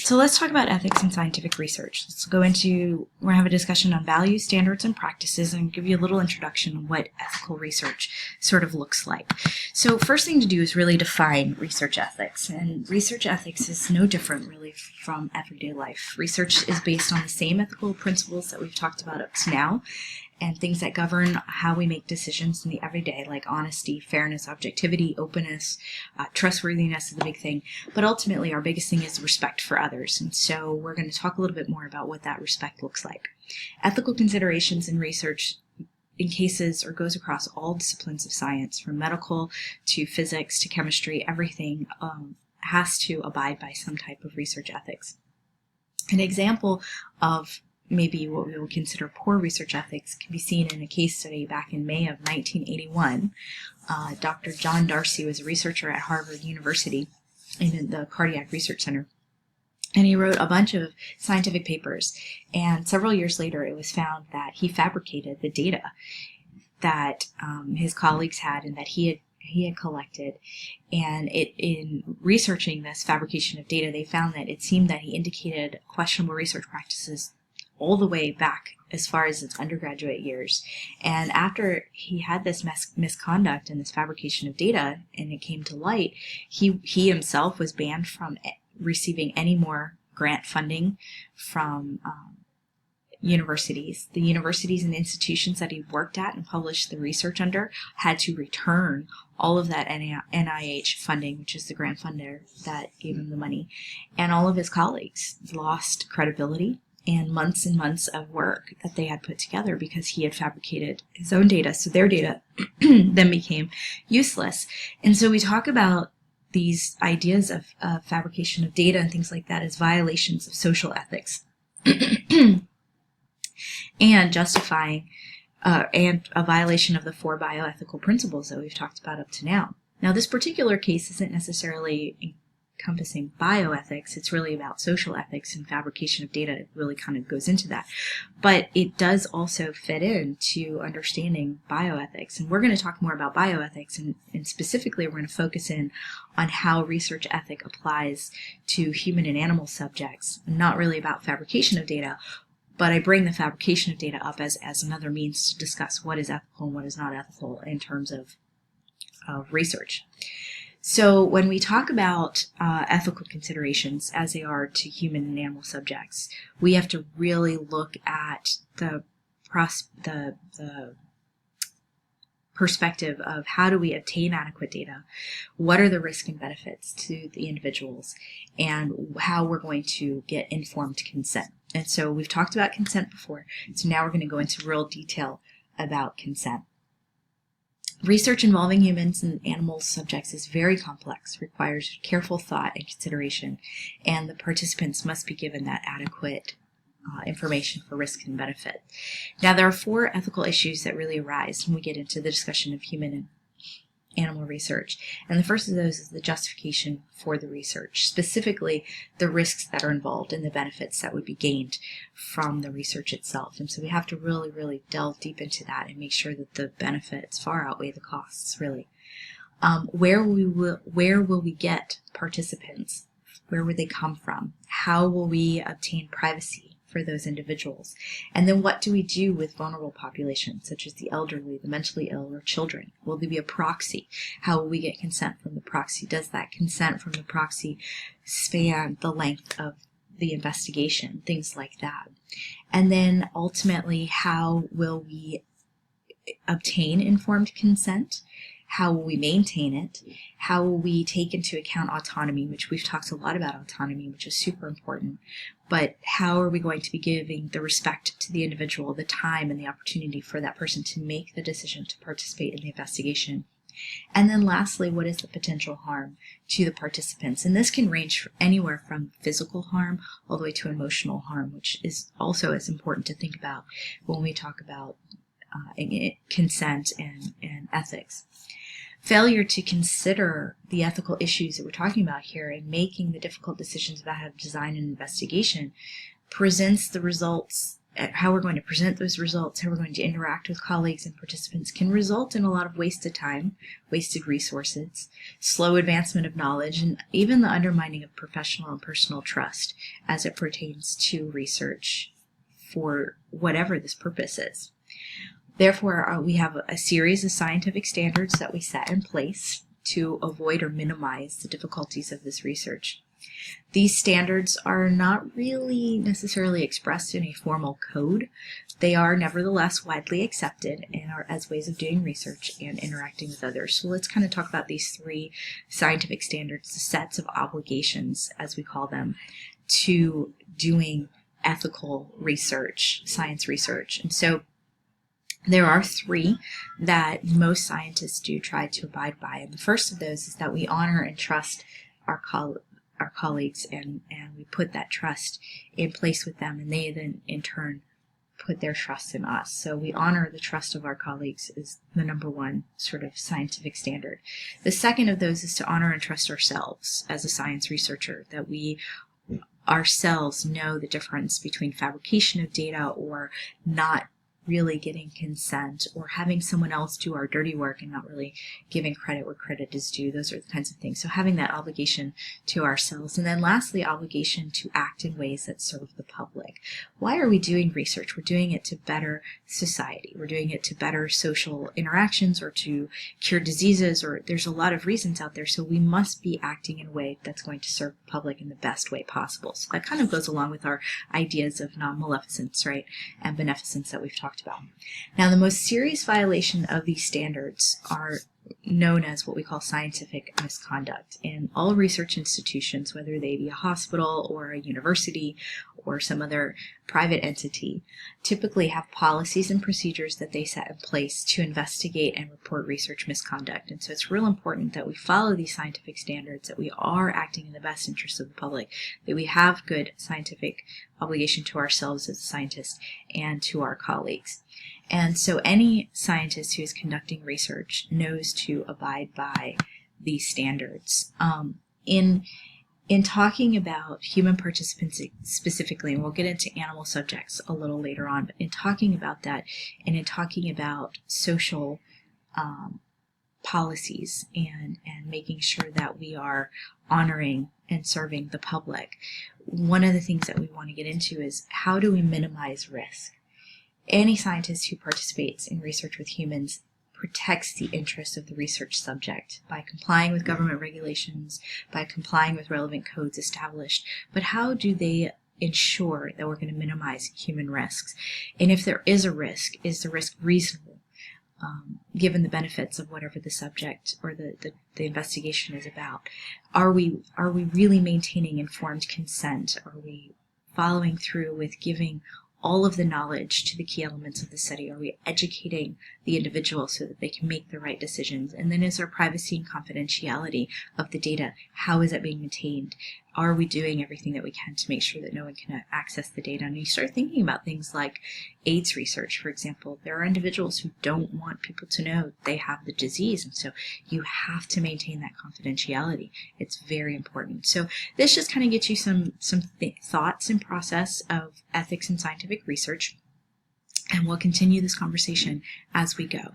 So let's talk about ethics in scientific research. We're going to have a discussion on values, standards, and practices, and give you a little introduction on what ethical research sort of looks like. So first thing to do is really define research ethics. And research ethics is no different really from everyday life. Research is based on the same ethical principles that we've talked about up to now, and things that govern how we make decisions in the everyday, like honesty, fairness, objectivity, openness, trustworthiness is the big thing. But ultimately, our biggest thing is respect for others. And so we're going to talk a little bit more about what that respect looks like. Ethical considerations in research encases or goes across all disciplines of science, from medical to physics to chemistry. Everything has to abide by some type of research ethics. An example of maybe what we would consider poor research ethics can be seen in a case study back in May of 1981. Dr. John Darcy was a researcher at Harvard University in the Cardiac Research Center. And he wrote a bunch of scientific papers. And several years later, it was found that he fabricated the data that his colleagues had and that he had collected. And in researching this fabrication of data, they found that it seemed that he indicated questionable research practices all the way back as far as his undergraduate years. And after he had this misconduct and this fabrication of data and it came to light, he himself was banned from receiving any more grant funding from universities. The universities and institutions that he worked at and published the research under had to return all of that NIH funding, which is the grant funder that gave him the money. And all of his colleagues lost credibility and months of work that they had put together because he had fabricated his own data. So their data then became useless. And so we talk about these ideas of fabrication of data and things like that as violations of social ethics and justifying and a violation of the 4 bioethical principles that we've talked about up to now. Now, this particular case isn't necessarily encompassing bioethics. It's really about social ethics, and fabrication of data it really kind of goes into that. But it does also fit into understanding bioethics. And we're going to talk more about bioethics, and specifically we're going to focus in on how research ethic applies to human and animal subjects, not really about fabrication of data. But I bring the fabrication of data up as another means to discuss what is ethical and what is not ethical in terms of research. So when we talk about ethical considerations as they are to human and animal subjects, we have to really look at the perspective of how do we obtain adequate data, what are the risks and benefits to the individuals, and how we're going to get informed consent. And so we've talked about consent before, so now we're going to go into real detail about consent. Research involving humans and animal subjects is very complex, requires careful thought and consideration, and the participants must be given that adequate information for risk and benefit. Now, there are 4 ethical issues that really arise when we get into the discussion of human and animal research. And the first of those is the justification for the research, specifically the risks that are involved and the benefits that would be gained from the research itself. And so we have to really delve deep into that and make sure that the benefits far outweigh the costs, really. Where will we get participants? Where would they come from? How will we obtain privacy for those individuals? And then what do we do with vulnerable populations, such as the elderly, the mentally ill, or children? Will there be a proxy? How will we get consent from the proxy? Does that consent from the proxy span the length of the investigation? Things like that. And then ultimately, how will we obtain informed consent? How will we maintain it? How will we take into account autonomy, which we've talked a lot about autonomy, which is super important. But how are we going to be giving the respect to the individual, the time and the opportunity for that person to make the decision to participate in the investigation? And then lastly, what is the potential harm to the participants? And this can range anywhere from physical harm all the way to emotional harm, which is also as important to think about when we talk about consent and ethics. Failure to consider the ethical issues that we're talking about here and making the difficult decisions about how to design an investigation presents the results how we're going to present those results, how we're going to interact with colleagues and participants can result in a lot of wasted time, wasted resources, slow advancement of knowledge, and even the undermining of professional and personal trust as it pertains to research for whatever this purpose is. Therefore, we have a series of scientific standards that we set in place to avoid or minimize the difficulties of this research. These standards are not really necessarily expressed in a formal code. They are nevertheless widely accepted and are as ways of doing research and interacting with others. So let's kind of talk about these three scientific standards, the sets of obligations, as we call them, to doing ethical research, science research. And so there are three that most scientists do try to abide by. And the first of those is that we honor and trust our colleagues, and we put that trust in place with them, and they then in turn put their trust in us. So we honor the trust of our colleagues is the number one sort of scientific standard. The second of those is to honor and trust ourselves as a science researcher, that we ourselves know the difference between fabrication of data or not really getting consent, or having someone else do our dirty work and not really giving credit where credit is due. Those are the kinds of things. So having that obligation to ourselves. And then lastly, obligation to act in ways that serve the public. Why are we doing research? We're doing it to better society. We're doing it to better social interactions or to cure diseases, or there's a lot of reasons out there. So we must be acting in a way that's going to serve the public in the best way possible. So that kind of goes along with our ideas of non-maleficence, right, and beneficence that we've talked about. Now, the most serious violation of these standards are known as what we call scientific misconduct. In all research institutions, whether they be a hospital or a university or some other private entity, typically have policies and procedures that they set in place to investigate and report research misconduct. And so it's real important that we follow these scientific standards, that we are acting in the best interest of the public, that we have good scientific obligation to ourselves as scientists and to our colleagues. And so any scientist who is conducting research knows to abide by these standards. In talking about human participants specifically, and we'll get into animal subjects a little later on, but in talking about that and in talking about social policies and making sure that we are honoring and serving the public, one of the things that we want to get into is how do we minimize risk? Any scientist who participates in research with humans protects the interests of the research subject by complying with government regulations, by complying with relevant codes established. But how do they ensure that we're going to minimize human risks? And if there is a risk, is the risk reasonable, given the benefits of whatever the subject or the investigation is about? Are we really maintaining informed consent? Are we following through with giving all of the knowledge to the key elements of the study? Are we educating the individual so that they can make the right decisions? And then is there privacy and confidentiality of the data? How is it being maintained? Are we doing everything that we can to make sure that no one can access the data? And you start thinking about things like AIDS research, for example. There are individuals who don't want people to know they have the disease, and so you have to maintain that confidentiality. It's very important. So this just kind of gets you some thoughts and process of ethics in scientific research, and we'll continue this conversation as we go.